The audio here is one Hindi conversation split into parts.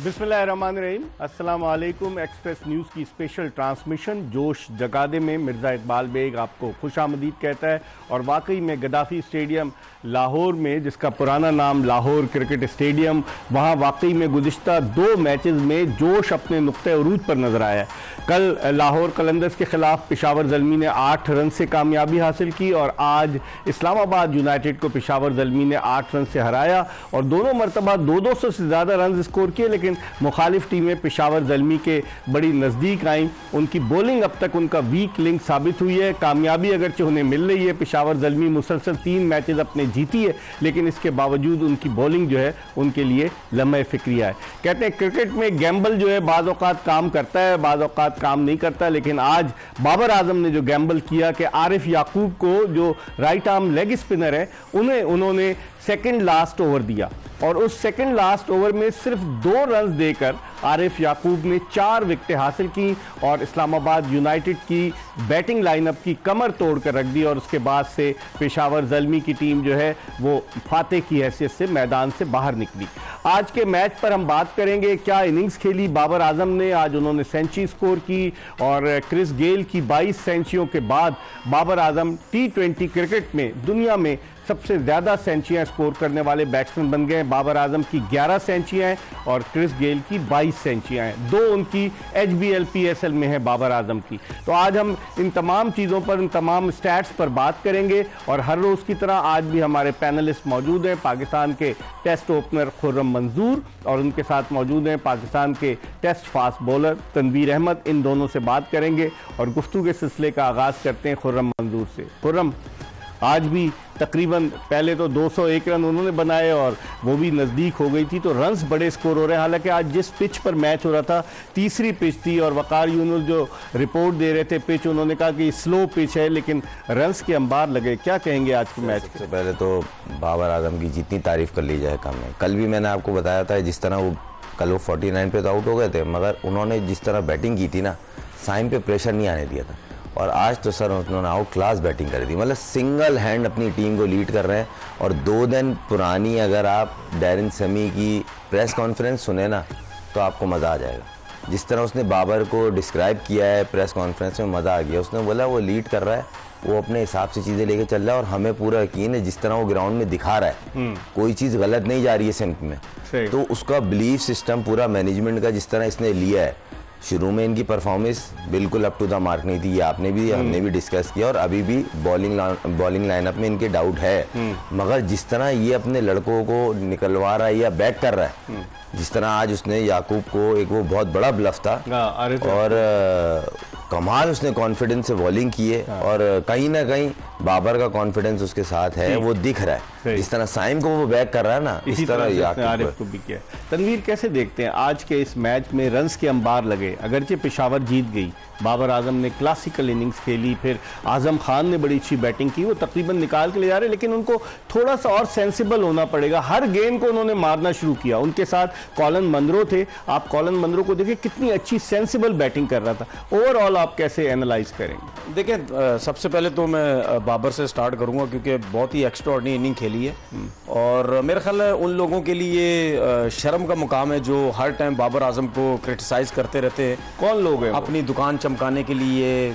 बिस्मिल्लाहिर्रहमानिर्रहीम। अस्सलाम वालेकुम। एक्सप्रेस न्यूज़ की स्पेशल ट्रांसमिशन जोश जगादे में मिर्ज़ा इकबाल बेग आपको खुशामदीद कहता है। और वाकई में गद्दाफ़ी स्टेडियम लाहौर में, जिसका पुराना नाम लाहौर क्रिकेट स्टेडियम, वहाँ वाकई में गुज़िश्ता 2 मैचेस में जोश अपने नुक्ते उरूज पर नज़र आया है। कल लाहौर कलंदर्स के ख़िलाफ़ पेशावर ज़ल्मी ने 8 रन से कामयाबी हासिल की और आज इस्लामाबाद यूनाइटेड को पेशावर ज़ल्मी ने 8 रन से हराया और दोनों मरतबा 200 से ज़्यादा रन स्कोर किए, लेकिन मुखालिफ टीमें पेशावर ज़ल्मी के बड़ी नज़दीक आईं। उनकी बॉलिंग अब तक उनका वीक लिंक साबित हुई है। कामयाबी अगरचे उन्हें मिल रही है, पेशावर ज़ल्मी मुसलसल 3 मैचेस अपने जीती है, लेकिन इसके बावजूद उनकी बॉलिंग जो है उनके लिए लम्हे फिक्रिया है। कहते हैं क्रिकेट में गैम्बल जो है बाज़ औक़ात काम करता है, बाज़ औक़ात काम नहीं करता, लेकिन आज बाबर आजम ने जो गैम्बल किया कि आरिफ याकूब को, जो राइट आर्म लेग स्पिनर है, उन्होंने सेकंड लास्ट ओवर दिया और उस सेकंड लास्ट ओवर में सिर्फ 2 रन देकर आरिफ याकूब ने 4 विकेटें हासिल की और इस्लामाबाद यूनाइटेड की बैटिंग लाइनअप की कमर तोड़ कर रख दी और उसके बाद से पेशावर ज़ल्मी की टीम जो है वो फाते की हैसियत से मैदान से बाहर निकली। आज के मैच पर हम बात करेंगे, क्या इनिंग्स खेली बाबर आजम ने। आज उन्होंने सेंचुरी स्कोर की और क्रिस गेल की 22 सेंचुरियों के बाद बाबर आजम T20 क्रिकेट में दुनिया में सबसे ज़्यादा सेंचुरियाँ स्कोर करने वाले बैट्समैन बन गए। बाबर आजम की 11 सेंचुरियाँ हैं और क्रिस गेल की 22 सेंचुरियाँ हैं। 2 उनकी HBL PSL में है बाबर आजम की। तो आज हम इन तमाम चीज़ों पर, इन तमाम स्टैट्स पर बात करेंगे और हर रोज़ की तरह आज भी हमारे पैनलिस्ट मौजूद हैं। पाकिस्तान के टेस्ट ओपनर खुर्रम मंजूर और उनके साथ मौजूद हैं पाकिस्तान के test fast bowler Tanvir Ahmed. इन दोनों से बात करेंगे और गुफ्तगू के सिलसिले का आगाज़ करते हैं खुर्रम मंजूर से। खुर्रम, आज भी तकरीबन पहले तो 201 रन उन्होंने बनाए और वो भी नज़दीक हो गई थी, तो रन्स बड़े स्कोर हो रहे हैं। हालांकि आज जिस पिच पर मैच हो रहा था, तीसरी पिच थी और वकार यूनुस जो रिपोर्ट दे रहे थे पिच, उन्होंने कहा कि स्लो पिच है लेकिन रन्स के अंबार लगे। क्या कहेंगे आज के मैच? सबसे पहले तो बाबर आजम की जितनी तारीफ़ कर ली जाए कम है। कल भी मैंने आपको बताया था, जिस तरह वो कल वो 49 पे तो आउट हो गए थे, मगर उन्होंने जिस तरह बैटिंग की थी ना, साइम पे प्रेशर नहीं आने दिया था। और आज तो सर उन्होंने आउट क्लास बैटिंग करी थी, मतलब सिंगल हैंड अपनी टीम को लीड कर रहे हैं। और 2 दिन पुरानी अगर आप डैरिन समी की प्रेस कॉन्फ्रेंस सुने ना तो आपको मज़ा आ जाएगा। जिस तरह उसने बाबर को डिस्क्राइब किया है प्रेस कॉन्फ्रेंस में, मज़ा आ गया। उसने बोला वो लीड कर रहा है, वो अपने हिसाब से चीज़ें लेके चल रहा है और हमें पूरा यकीन है जिस तरह वो ग्राउंड में दिखा रहा है कोई चीज़ गलत नहीं जा रही है सिम्प में। तो उसका बिलीफ सिस्टम पूरा मैनेजमेंट का जिस तरह इसने लिया है, शुरू में इनकी परफॉर्मेंस बिल्कुल अप टू द मार्क नहीं थी, ये आपने भी हमने भी डिस्कस किया और अभी भी बॉलिंग लाइनअप में इनके डाउट है। मगर जिस तरह ये अपने लड़कों को निकलवा रहा है या बैक कर रहा है, जिस तरह आज उसने याकूब को, एक वो बहुत बड़ा ब्लफ था और कमाल उसने कॉन्फिडेंस से बॉलिंग की है और कहीं ना कहीं बाबर का कॉन्फिडेंस उसके साथ है, वो दिख रहा है। जिस तरह साइम को वो बैक कर रहा है ना, इस तरह आरिफ को भी किया। तनवीर, कैसे देखते हैं आज के इस मैच में? रन्स के अंबार लगे, अगरचे पेशावर जीत गई, बाबर आजम ने क्लासिकल इनिंग्स खेली, फिर आजम खान ने बड़ी अच्छी बैटिंग की, वो तकरीबन निकाल के ले जा रहे, लेकिन उनको थोड़ा सा और सेंसिबल होना पड़ेगा। हर गेंद को उन्होंने मारना शुरू किया। उनके साथ कॉलन मंद्रो थे, आप कॉलन मंद्रो को देखिए कितनी अच्छी सेंसिबल बैटिंग कर रहा था। ओवरऑल आप कैसे एनालाइज करेंगे? देखिए, सबसे पहले तो मैं बाबर से स्टार्ट करूंगा क्योंकि बहुत ही एक्स्ट्राऑर्डिनरी इनिंग खेली है और मेरा ख्याल है उन लोगों के लिए शर्म का मुकाम है जो हर टाइम बाबर आजम को क्रिटिसाइज करते रहते हैं। कौन लोग हैं? अपनी दुकान चमकाने के लिए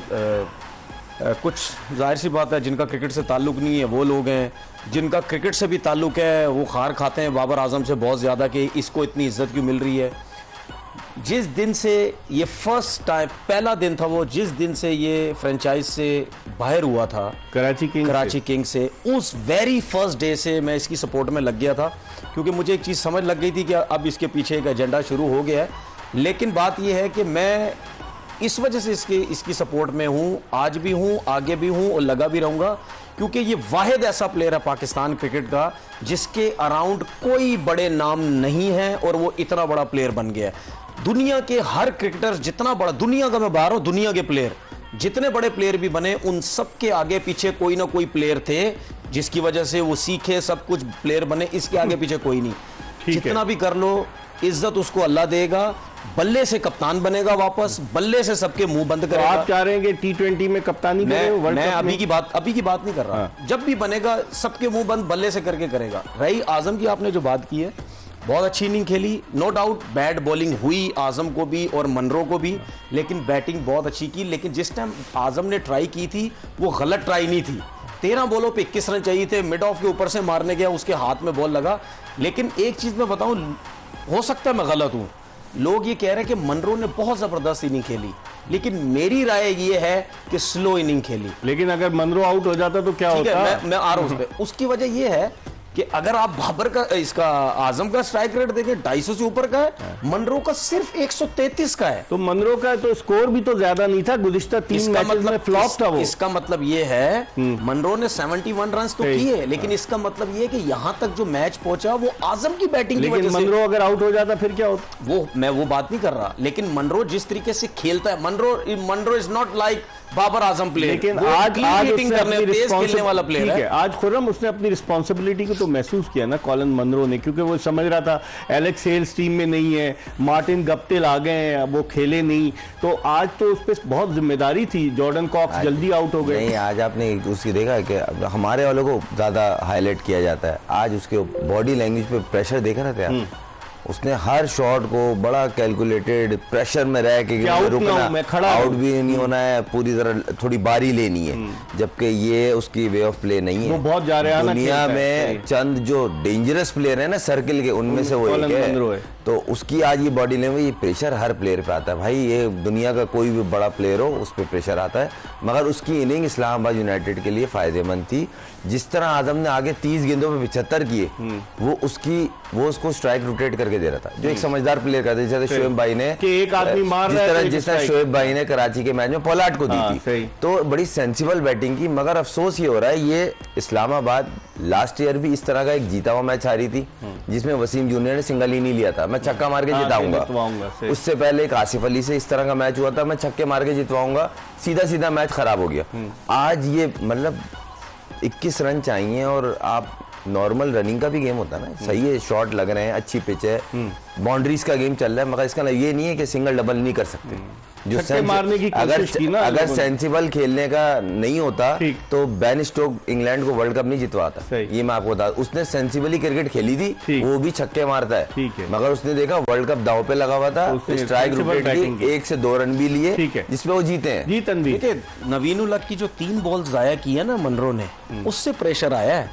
कुछ जाहिर सी बात है जिनका क्रिकेट से ताल्लुक नहीं है वो लोग हैं, जिनका क्रिकेट से भी ताल्लुक है वो खार खाते हैं बाबर आजम से बहुत ज़्यादा कि इसको इतनी इज्जत क्यों मिल रही है। जिस दिन से ये फर्स्ट टाइम, पहला दिन था वो, जिस दिन से ये फ्रेंचाइज से बाहर हुआ था कराची किंग से, उस वेरी फर्स्ट डे से मैं इसकी सपोर्ट में लग गया था क्योंकि मुझे एक चीज़ समझ लग गई थी कि अब इसके पीछे एक एजेंडा शुरू हो गया है। लेकिन बात यह है कि मैं इस वजह से इसकी सपोर्ट में हूँ, आज भी हूँ, आगे भी हूँ और लगा भी रहूँगा क्योंकि ये वाहिद ऐसा प्लेयर है पाकिस्तान क्रिकेट का जिसके अराउंड कोई बड़े नाम नहीं है और वो इतना बड़ा प्लेयर बन गया है। दुनिया के हर क्रिकेटर, जितना बड़ा दुनिया का मैं बाहर हूँ, दुनिया के प्लेयर जितने बड़े प्लेयर भी बने, उन सब के आगे पीछे कोई ना कोई प्लेयर थे जिसकी वजह से वो सीखे, सब कुछ प्लेयर बने। इसके आगे पीछे कोई नहीं। जितना भी कर लो, इज्जत उसको अल्लाह देगा। बल्ले से कप्तान बनेगा, वापस बल्ले से सबके मुंह बंद करेगा। तो आप चाह रहे हैं कि T20 में कप्तानी करे? मैं अभी की बात नहीं कर रहा। जब भी बनेगा सबके मुंह बंद बल्ले से करके करेगा। रही आजम की आपने जो बात की है, बहुत अच्छी इनिंग खेली, नो डाउट बैड बॉलिंग हुई आजम को भी और मनरो को भी, लेकिन बैटिंग बहुत अच्छी की। लेकिन जिस टाइम आजम ने ट्राई की थी वो गलत ट्राई नहीं थी। 13 बॉलों पे 21 रन चाहिए थे, मिड ऑफ के ऊपर से मारने गया, उसके हाथ में बॉल लगा। लेकिन एक चीज मैं बताऊं, हो सकता है मैं गलत हूं, लोग ये कह रहे हैं कि मनरो ने बहुत जबरदस्त इनिंग खेली, लेकिन मेरी राय ये है कि स्लो इनिंग खेली। लेकिन अगर मनरो आउट हो जाता तो क्या होता? मैं आ रहा हूं उस पे। उसकी वजह ये है कि अगर आप बाबर का, इसका आजम का स्ट्राइक रेट देखें 250 से ऊपर का है, मनरो का सिर्फ 133 का है। तो मनरो का तो स्कोर भी तो ज्यादा नहीं था, गुज़िश्ता 3 मैचेस में फ्लॉप था वो। इसका मतलब ये है मनरो ने 71 रन तो किए, लेकिन इसका मतलब ये है कि यहां तक जो मैच पहुंचा वो आजम की बैटिंग की वजह से। मनरो अगर आउट हो जाता फिर क्या होता? वो मैं वो बात नहीं कर रहा, लेकिन मनरो जिस तरीके से खेलता है, Munro is not like Babar Azam player. लेकिन आज तेज खेलने वाला प्लेयर है। आज खुर्रम उसने अपनी रिस्पॉन्सिबिलिटी को तो महसूस किया ना कॉलिन मनरो ने, क्योंकि वो समझ रहा था एलेक्स हेल्स टीम में नहीं है, मार्टिन गप्टिल आ गए हैं, वो खेले नहीं, तो आज तो उस पर बहुत जिम्मेदारी थी। जॉर्डन कॉक्स जल्दी आउट हो गए। नहीं, आज आपने उसकी देखा है कि हमारे वालों को ज्यादा हाईलाइट किया जाता है, आज उसके बॉडी लैंग्वेज पे प्रेशर देख रहे थे आप? उसने हर शॉट को बड़ा कैलकुलेटेड प्रेशर में रह के रुकना, आउट भी नहीं होना है, पूरी तरह थोड़ी बारी लेनी है, जबकि ये उसकी वे ऑफ प्ले नहीं है। वो बहुत जा रहे हैं दुनिया में चंद जो डेंजरस प्लेयर है ना सर्किल के, उनमें से वो एक है। तो उसकी आज ये बॉडी लैंग्वेज, ये प्रेशर हर प्लेयर पे आता है भाई। ये दुनिया का कोई भी बड़ा प्लेयर हो उस पर प्रेशर आता है, मगर उसकी इनिंग इस्लामाबाद यूनाइटेड के लिए फायदेमंद थी। जिस तरह आजम ने आगे 30 गेंदों पे 75 किए, वो उसको स्ट्राइक रोटेट करके दे रहा था, जो एक समझदार प्लेयर करता है। जैसे शोएब भाई ने एक आदमी मार रहा है, जिस तरह शोएब भाई ने कराची के मैच में पोलार्ड को दी थी, तो बड़ी सेंसिबल बैटिंग की। मगर अफसोस ये हो रहा है, ये इस्लामाबाद लास्ट ईयर भी इस तरह का एक जीता हुआ मैच हारी थी, जिसमें वसीम जूनियर ने सिंगल ही नहीं लिया था, मैं छक्का मार के जिताऊंगा। उससे पहले एक आसिफ अली से इस तरह का मैच हुआ था, मैं छक्के मार के जितवाऊंगा, सीधा सीधा मैच खराब हो गया। आज ये मतलब 21 रन चाहिए, और आप नॉर्मल रनिंग का भी गेम होता है ना, सही है, शॉट लग रहे हैं, अच्छी पिच है, बाउंड्रीज का गेम चल रहा है, मगर इसका ये नहीं है कि सिंगल डबल नहीं कर सकते। जो मारने की कोशिश की ना, अगर सेंसिबल खेलने का नहीं होता तो बेन स्टोक इंग्लैंड को वर्ल्ड कप नहीं जितवाता। ये मैं आपको बता, उसने सेंसिबली क्रिकेट खेली थी, वो भी छक्के मारता है, मगर उसने देखा वर्ल्ड कप दाव पे लगा हुआ था, स्ट्राइक रोटेट की, 1 से 2 रन भी लिए, जिसमें वो जीते हैं। जीतन भी नवीन उल हक की जो 3 बॉल जाया की है ना मनरो ने, उससे प्रेशर आया है,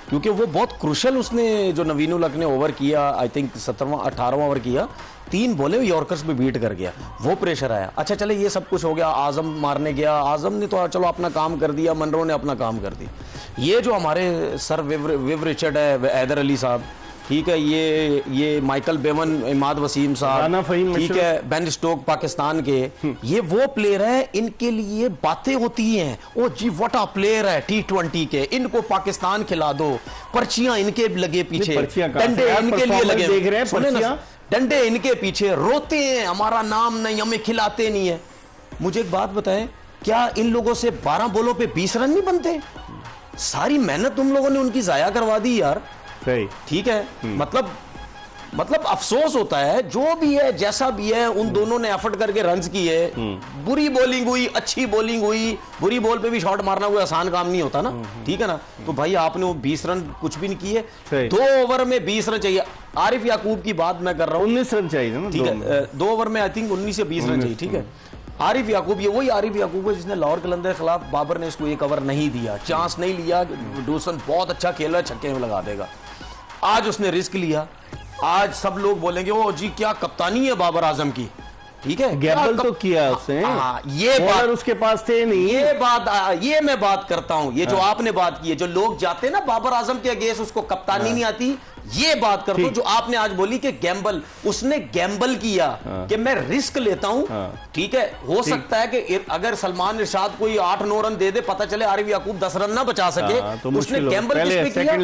क्योंकि वो बहुत क्रूशल, उसने जो नवीन उल हक ने ओवर किया, आई थिंक 17वां 18वां ओवर किया, 3 बॉले यॉर्कर्स पे बीट कर गया, वो प्रेशर आया। अच्छा चले, ये सब कुछ हो गया, आजम मारने गया, आजम ने तो चलो अपना काम कर दिया, मनरो ने अपना काम कर दिया। ये जो हमारे सर विव रिचर्ड है, हैदर अली साहब, ठीक है, ये माइकल बेवन, इमाद वसीम साहब, ठीक है, बेन स्टोक पाकिस्तान के, ये वो प्लेयर है, इनके लिए बातें होती हैं, ओ जी व्हाट अ प्लेयर है T20 के, इनको पाकिस्तान खिला दो, पर्चियां इनके लगे पीछे, डंडे इनके लिए लगे, देख रहे हैं डंडे इनके पीछे, रोते हैं हमारा नाम नहीं, हमें खिलाते नहीं है। मुझे एक बात बताएं, क्या इन लोगों से 12 बॉलों पे 20 रन नहीं बनते? सारी मेहनत तुम लोगों ने उनकी जाया करवा दी यार। ठीक है, मतलब अफसोस होता है, जो भी है जैसा भी है, उन दोनों ने एफर्ट करके रन्स किए, बुरी बॉलिंग हुई, अच्छी बॉलिंग हुई, बुरी बॉल पे भी शॉट मारना कोई आसान काम नहीं होता ना, ठीक है ना। तो भाई आपने वो 20 रन कुछ भी नहीं किए, 2 ओवर में 20 रन चाहिए। आरिफ याकूब की बात मैं कर रहा हूँ, 19 रन चाहिए ना, ठीक है, 2 ओवर में आई थिंक 19 या 20 रन चाहिए, ठीक है। आरिफ याकूब, ये वही आरिफ याकूब है जिसने लाहौर कलंदर के खिलाफ बाबर ने इसको 1 ओवर नहीं दिया, चांस नहीं लिया, डूसन बहुत अच्छा खेला, छक्के में लगा देगा। आज उसने रिस्क लिया, आज सब लोग बोलेंगे वो जी क्या कप्तानी है बाबर आजम की, ठीक है, गैम्बल तो किया उसने, ये बात उसके पास थे नहीं, ये मैं बात करता हूं, ये जो आपने बात की है, जो लोग जाते ना बाबर आजम के अगेंस्ट, उसको कप्तानी नहीं आती, ये बात करता हूं। जो आपने आज बोली कि गैम्बल, उसने गैम्बल किया कि मैं रिस्क लेता हूं, ठीक है, हो सकता है कि अगर सलमान इरशाद कोई 8-9 रन दे दे, पता चले आरिफ याकूब 10 रन ना बचा सके, तो उसने गैम्बल किस पे किया?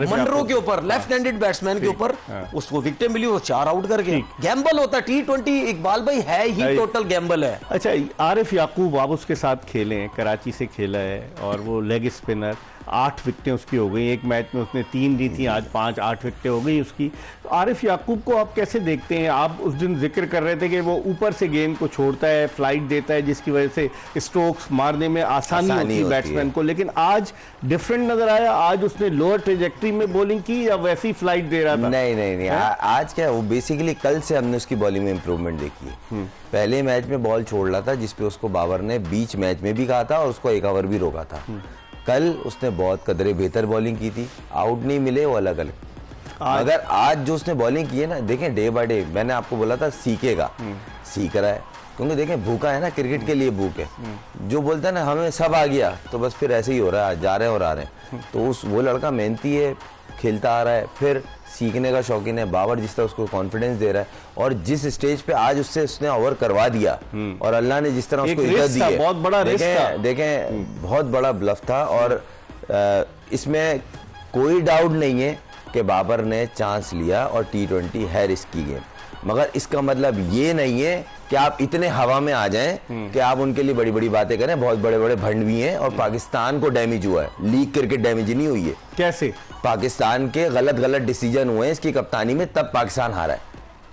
मनरो के ऊपर, लेफ्ट हैंडेड बैट्समैन के ऊपर, उसको विकेट मिली, वो 4 आउट कर गए। गैम्बल होता है T20, इकबाल भाई है ही टोटल गैम्बल है। अच्छा, आरिफ याकूब आप उसके साथ खेले, कराची से खेला है, और वो लेग स्पिनर, 8 विकेटें उसकी हो गई, एक मैच में उसने 3 दी थी, आज 5-8 विकेटें हो गई उसकी। तो आरिफ याकूब को आप कैसे देखते हैं? आप उस दिन जिक्र कर रहे थे कि वो ऊपर से गेंद को छोड़ता है, फ्लाइट देता है, जिसकी वजह से स्ट्रोक्स मारने में आसानी होती है बैट्समैन को, लेकिन आज डिफरेंट नजर आया। आज उसने लोअर ट्रेजेक्ट्री में बॉलिंग की या वैसी फ्लाइट दे रहा था? नहीं आज क्या वो बेसिकली कल से हमने उसकी बॉलिंग में इंप्रूवमेंट देखी है। पहले मैच में बॉल छोड़ रहा था जिसपे उसको बाबर ने बीच मैच में भी कहा था और उसको 1 ओवर भी रोका था। कल उसने बहुत कदरे बेहतर बॉलिंग की थी, आउट नहीं मिले वो अलग अलग, मगर आज जो उसने बॉलिंग की है ना, देखें डे बाय डे, मैंने आपको बोला था सीखेगा, सीख रहा है, क्योंकि देखें भूखा है ना, क्रिकेट के लिए भूख है। जो बोलता है ना हमें सब आ गया, तो बस फिर ऐसे ही हो रहा है, जा रहे हैं और आ रहे हैं। तो वो लड़का मेहनती है, खेलता आ रहा है, फिर सीखने का शौकीन है। बाबर जिस तरह उसको कॉन्फिडेंस दे रहा है और जिस स्टेज पे आज उसने ओवर करवा दिया और अल्लाह ने जिस तरह उसको इज्जत दी है, बहुत बड़ा रिस्क था। देखें बहुत बड़ा ब्लफ था और इसमें कोई डाउट नहीं है कि बाबर ने चांस लिया और T20 है रिस्की गेम, मगर इसका मतलब ये नहीं है कि आप इतने हवा में आ जाएं कि आप उनके लिए बड़ी बड़ी बातें करें। बहुत बड़े बड़े भंड भी हैं और पाकिस्तान को डैमेज हुआ है, लीग क्रिकेट डैमेज नहीं हुई है। कैसे? पाकिस्तान के गलत डिसीजन हुए हैं इसकी कप्तानी में, तब पाकिस्तान हारा है।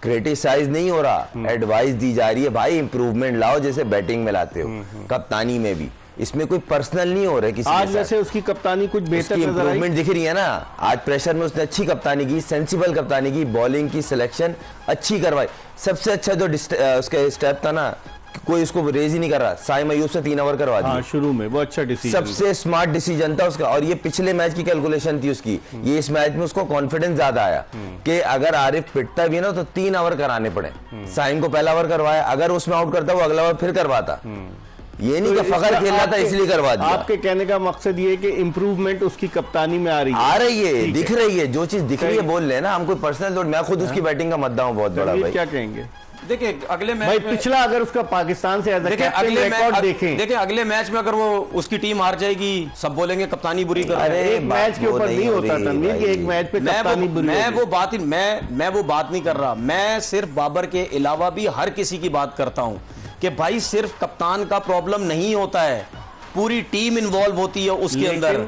क्रिटिसाइज नहीं हो रहा, एडवाइस दी जा रही है, भाई इंप्रूवमेंट लाओ जैसे बैटिंग में लाते हो, कप्तानी में भी। इसमें कोई पर्सनल नहीं हो रहा है किसी आज वैसे उसकी कप्तानी कुछ बेहतर इंप्रूवमेंट दिख रही है ना। आज प्रेशर में उसने अच्छी कप्तानी की, सेंसिबल कप्तानी की, बॉलिंग की सिलेक्शन अच्छी करवाई। सबसे अच्छा जो उसका स्टेप था ना, कोई उसको रेज ही नहीं कर रहा, साइम अयूब से 3 ओवर करवा दिया शुरू में, वो अच्छा डिसीजन, सबसे स्मार्ट डिसीजन था उसका। और ये पिछले मैच की कैलकुलेशन थी उसकी, ये इस मैच में उसको कॉन्फिडेंस ज्यादा आया कि अगर आरिफ पिटता भी ना तो 3 ओवर कराने पड़े। साइम को पहला ओवर करवाया, अगर उसमें आउट करता वो अगला ओवर फिर करवाता, ये नहीं कि फखर खेल रहा था इसलिए करवा दिया। आपके कहने का मकसद ये है कि इंप्रूवमेंट उसकी कप्तानी में आ रही है, दिख रही है, जो चीज दिख रही है बोल लेना, हम कोई पर्सनल लोड, मैं खुद उसकी बैटिंग का मद्दा हूं बहुत बड़ा भाई। क्या कहेंगे? देखिए अगले मैच भाई पिछला अगर उसका पाकिस्तान से देखिए अगले मैच में अगर वो उसकी टीम हार जाएगी, सब बोलेंगे कप्तानी बुरी कर रहे हैं। एक मैच के ऊपर नहीं होता तनवीर कि एक मैच पे कप्तानी बुरी। मैं वो बात नहीं कर रहा, मैं सिर्फ बाबर के अलावा भी हर किसी की बात करता हूं कि भाई सिर्फ कप्तान का प्रॉब्लम नहीं होता है, पूरी टीम इन्वॉल्व होती है उसके अंदर।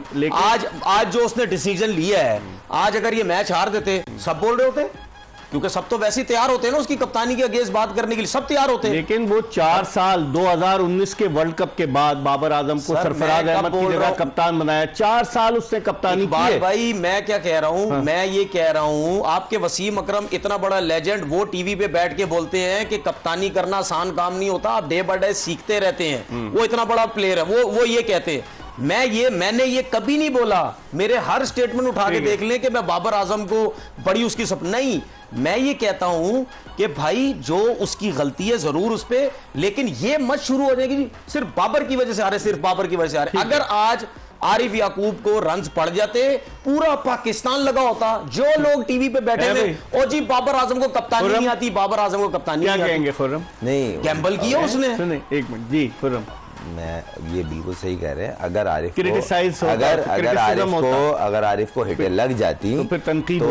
आज जो उसने डिसीजन लिया है, आज अगर ये मैच हार देते सब बोल रहे होते, क्योंकि सब तो वैसे ही तैयार होते हैं ना उसकी कप्तानी के अगेंस्ट बात करने के लिए, सब तैयार होते हैं। लेकिन वो 4 साल 2019 के वर्ल्ड कप के बाद बाबर आजम को सरफराज अहमद की जगह कप्तान बनाया, 4 साल उसने कप्तानी की है। भाई मैं क्या कह रहा हूं, मैं ये कह रहा हूं, आपके वसीम अकरम इतना बड़ा लेजेंड, वो टीवी पे बैठ के बोलते हैं कि कप्तानी करना आसान काम नहीं होता, आप डे बाय डे सीखते रहते हैं। वो इतना बड़ा प्लेयर है, वो ये कहते हैं। मैंने ये कभी नहीं बोला, मेरे हर स्टेटमेंट उठा के देख लें कि मैं बाबर आजम को बड़ी उसकी नहीं, मैं ये कहता हूं कि भाई जो उसकी गलती है जरूर उस पे, लेकिन ये मत शुरू हो जाएगी सिर्फ बाबर की वजह से आ रहे, सिर्फ बाबर की वजह से आ रहे। अगर आज आरिफ याकूब को रन्स पड़ जाते, पूरा पाकिस्तान लगा होता, जो लोग टीवी पे बैठे हुए, ओ जी बाबर आजम को कप्तानी नहीं आती, बाबर आजम को कप्तानी क्या कहेंगे खुर्रम? नहीं गैम्बल किया उसने। सुने एक मिनट जी खुर्रम, मैं ये बिल्कुल सही कह रहे हैं। अगर आरिफ को अगर आरिफ को हिटें लग जाती तो फिर तनकीद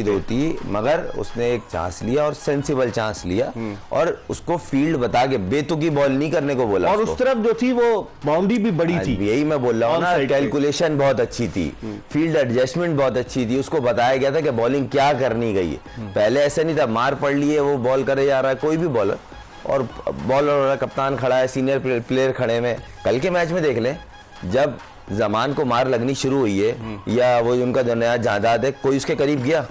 होती, मगर उसने एक चांस लिया और सेंसिबल चांस लिया और उसको फील्ड बता के बेतुकी बॉल नहीं करने को बोला, और उस तरफ जो थी वो बाउंड्री भी बड़ी थी। यही मैं बोल रहा हूँ ना, कैलकुलेशन बहुत अच्छी थी, फील्ड एडजस्टमेंट बहुत अच्छी थी, उसको बताया गया था कि बॉलिंग क्या करनी गई है। पहले ऐसा नहीं था, मार पड़ लिए वो बॉल करे जा रहा है कोई भी बॉलर, और बॉलर कप्तान खड़ा है, सीनियर प्लेयर खड़े में। कल के मैच में देख लें, जब जमान को मार लगनी शुरू हुई है या वो उनका जो नया जायदाद है, कोई उसके करीब गया?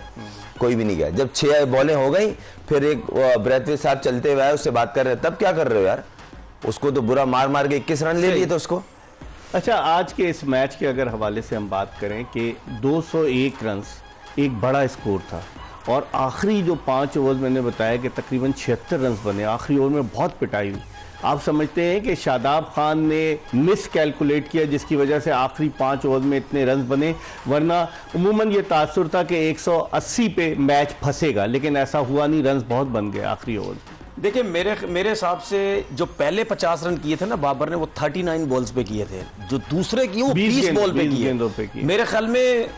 कोई भी नहीं गया। जब 6 बॉलें हो गई, फिर एक ब्रैथवेट साहब चलते हुए आए, उससे बात कर रहे हैं, तब क्या कर रहे हो यार? उसको तो बुरा मार के 21 रन ले लिए तो उसको। अच्छा, आज के इस मैच के अगर हवाले से हम बात करें कि 201 रन एक बड़ा स्कोर था, और आखिरी जो 5 ओवर मैंने बताया कि तकरीबन 76 रन बने, आखिरी ओवर में बहुत पिटाई हुई। आप समझते हैं कि शादाब खान ने मिस कैलकुलेट किया जिसकी वजह से आखिरी 5 ओवर में इतने रन बने? वरना उमूमन ये तासुर था कि 180 पे मैच फंसेगा, लेकिन ऐसा हुआ नहीं, रन बहुत बन गए आखिरी ओवर। देखिए मेरे हिसाब से जो पहले 50 रन किए थे ना बाबर ने, वो 39 बॉल्स पे किए थे, जो दूसरे किए वो 20 बॉल पे किए। मेरे ख्याल में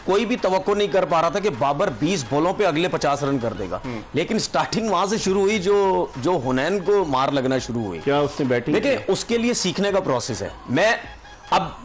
कोई भी तवक्को नहीं कर पा रहा था कि बाबर 20 बॉलों पे अगले 50 रन कर देगा, लेकिन स्टार्टिंग वहां से शुरू हुई जो हुनैन को मार लगना शुरू हुई। क्या उसने बैटिंग? देखिए उसके लिए सीखने का प्रोसेस है। मैं अब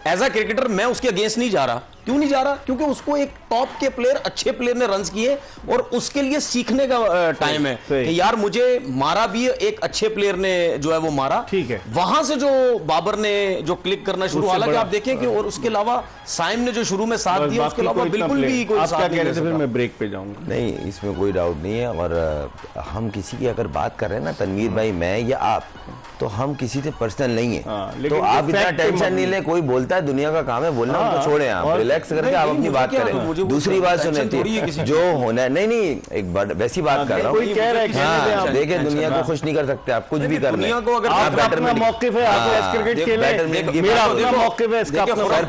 एज अ क्रिकेटर मैं उसके अगेंस्ट नहीं जा रहा। क्यों नहीं जा रहा? क्योंकि उसको एक टॉप के प्लेयर, अच्छे प्लेयर ने रन्स किए और उसके लिए सीखने का टाइम है कि यार मुझे मारा भी एक अच्छे प्लेयर ने जो है वो मारा, ठीक है। वहां से जो बाबर ने जो क्लिक करना शुरू, हालांकि आप देखें कि और उसके अलावा साइम ने जो शुरू में साथ दिया, उसके अलावा बिल्कुल भी कोई साथ नहीं दे सकता। मैं ब्रेक पे जाऊंगा। नहीं, इसमें कोई डाउट नहीं है। और हम किसी की अगर बात कर रहे हैं ना, तनवीर भाई, मैं या आप, तो हम किसी से पर्सनल नहीं है। तो आप इतना टेंशन नहीं ले, कोई बोलता है, दुनिया का काम है बोलना, उनको छोड़े, आप रिलैक्स करके आप अपनी बात करें। दूसरी बात सुने, जो होना है, नहीं एक वैसी बात कर रहा हूँ, देखिए दुनिया को खुश नहीं कर सकते आप, कुछ भी कर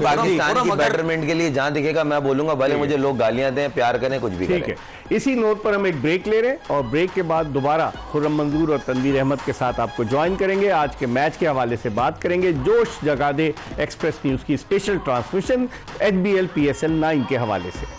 पाकिस्तान की बेटरमेंट के लिए जहाँ दिखेगा मैं बोलूंगा, भले मुझे लोग गालियां दें, प्यार करें, कुछ भी करें। इसी नोट पर हम एक ब्रेक ले रहे हैं और ब्रेक के बाद दोबारा खुर्रम मंजूर और तनवीर अहमद के साथ आपको ज्वाइन करेंगे। आज के मैच के हवाले से बात करेंगे, जोश जगा दे एक्सप्रेस न्यूज की स्पेशल ट्रांसमिशन HBL PSL 9 के हवाले से।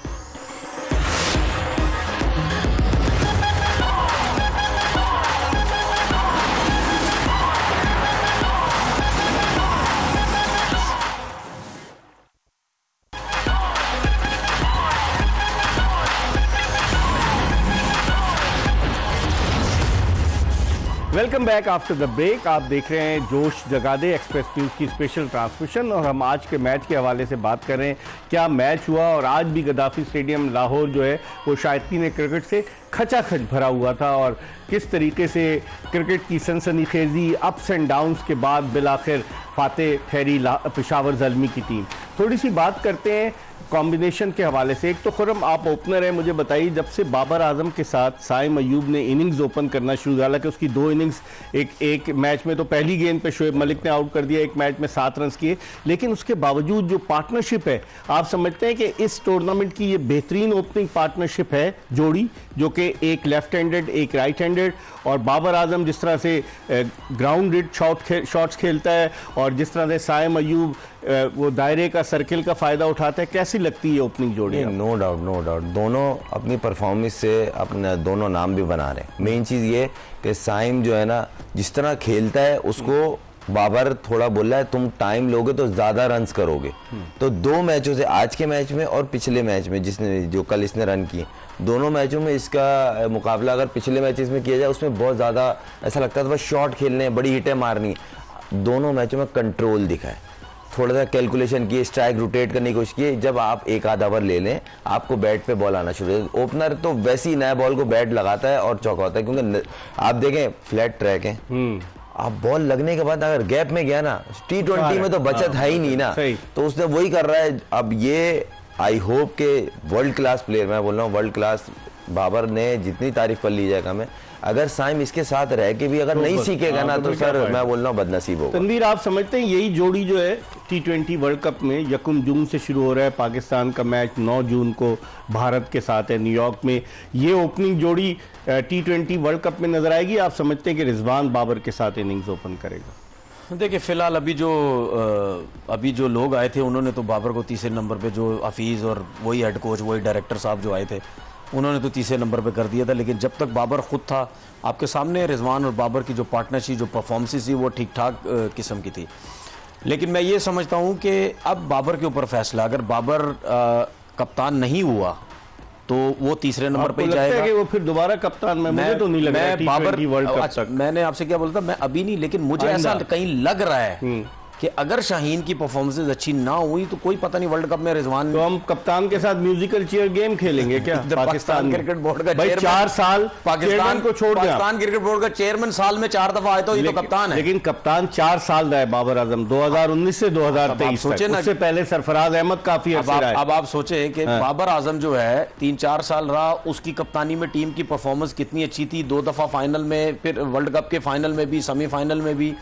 Welcome back after the break. आप देख रहे हैं जोश जगा दे एक्सप्रेस न्यूज़ की स्पेशल ट्रांसमिशन और हम आज के मैच के हवाले से बात कर रहे हैं। क्या मैच हुआ, और आज भी गद्दाफी स्टेडियम लाहौर जो है वो शायकीन क्रिकेट से खचाखच भरा हुआ था और किस तरीके से क्रिकेट की सनसनीखेजी अप्स एंड डाउन्स के बाद बिलाखिर फातेह ठहरी पेशावर ज़ल्मी की टीम। थोड़ी सी बात करते हैं कॉम्बिनेशन के हवाले से। एक तो खुर्रम, आप ओपनर हैं, मुझे बताइए जब से बाबर आजम के साथ साइम अयूब ने इनिंग्स ओपन करना शुरू किया, हालांकि उसकी 2 इनिंग्स, एक मैच में तो पहली गेंद पे शोएब मलिक ने आउट कर दिया, एक मैच में 7 रन किए, लेकिन उसके बावजूद जो पार्टनरशिप है, आप समझते हैं कि इस टूर्नामेंट की ये बेहतरीन ओपनिंग पार्टनरशिप है जोड़ी, जो कि एक लेफ्ट हैंडेड एक राइट हैंडेड, और बाबर आजम जिस तरह से ग्राउंड रिड शॉट्स खेलता है और जिस तरह से साइम अयूब वो दायरे का, सर्किल का फायदा उठाता है, कैसी लगती है ओपनिंग जोड़ी? नो डाउट दोनों अपनी परफॉर्मेंस से अपने दोनों नाम भी बना रहे हैं। मेन चीज़ ये कि साइम जो है ना, जिस तरह खेलता है उसको बाबर थोड़ा बोल रहा है तुम टाइम लोगे तो ज्यादा रन्स करोगे। तो 2 मैचों से, आज के मैच में और पिछले मैच में जो कल इसने रन किए, दोनों मैचों में इसका मुकाबला अगर पिछले मैचेस में किया जाए, उसमें बहुत ज्यादा ऐसा लगता था बस शॉट खेलने, बड़ी हिटें मारनी। दोनों मैचों में कंट्रोल दिखा है, थोड़ा सा कैलकुलेशन किए, स्ट्राइक रोटेट करने की कोशिश की। जब आप एक आध ओवर ले लें, आपको बैट पे बॉल आना शुरू हो। ओपनर तो वैसे ही नया बॉल को बैट लगाता है और चौका होता है, क्योंकि आप देखें फ्लैट ट्रैक है, आप बॉल लगने के बाद अगर गैप में गया ना, T20 में तो बचत है ही नहीं ना, तो उसने वही कर रहा है। अब ये आई होप के वर्ल्ड क्लास प्लेयर, मैं बोल रहा हूँ वर्ल्ड क्लास, बाबर ने जितनी तारीफ कर ली जाए कम है। अगर साइम इसके साथ रह के भी अगर नहीं सीखेगा ना, तो सर मैं बोल रहा हूँ बदनसीब होगा। तनवीर, आप समझते हैं यही जोड़ी जो है T20 वर्ल्ड कप में 1 जून से शुरू हो रहा है, पाकिस्तान का मैच 9 जून को भारत के साथ है न्यूयॉर्क में, ये ओपनिंग जोड़ी T20 वर्ल्ड कप में नजर आएगी? आप समझते हैं कि रिजवान बाबर के साथ इनिंग्स ओपन करेगा? देखिए फिलहाल अभी जो लोग आए थे उन्होंने तो बाबर को तीसरे नंबर पे, जो हफीज़ और वही हेड कोच, वही डायरेक्टर साहब जो आए थे, उन्होंने तो तीसरे नंबर पे कर दिया था। लेकिन जब तक बाबर खुद था, आपके सामने रिजवान और बाबर की जो पार्टनरशिप, जो परफॉर्मेंस थी, वो ठीक ठाक किस्म की थी। लेकिन मैं ये समझता हूँ कि अब बाबर के ऊपर फैसला, अगर बाबर कप्तान नहीं हुआ तो वो तीसरे नंबर पे जाएगा कि वो फिर दोबारा कप्तान में, मुझे तो नहीं लग रहा बाबर वर्ल्ड कप तक। मैंने आपसे क्या बोलता, मैं अभी नहीं, लेकिन मुझे ऐसा कहीं लग रहा है कि अगर शाहीन की परफॉर्मेंस अच्छी ना हुई तो कोई पता नहीं वर्ल्ड कप में रिजवान, तो हम कप्तान के साथ म्यूजिकल चेयर गेम खेलेंगे क्या? पाकिस्तान क्रिकेट बोर्ड का चेयरमैन 4 साल पाकिस्तान को छोड़ दिया, पाकिस्तान क्रिकेट बोर्ड का चेयरमैन साल में 4 दफा आए तो ये तो कप्तान है। लेकिन कप्तान 4 साल रहा है बाबर आजम, 2019 से 2023 तक। उससे पहले सरफराज अहमद काफी अर्से रहा है। अब आप सोचे कि बाबर आजम जो है 3-4 साल रहा, उसकी कप्तानी में टीम की परफॉर्मेंस कितनी अच्छी थी, 2 दफा फाइनल में, फिर वर्ल्ड कप के फाइनल में भी, सेमीफाइनल में भी,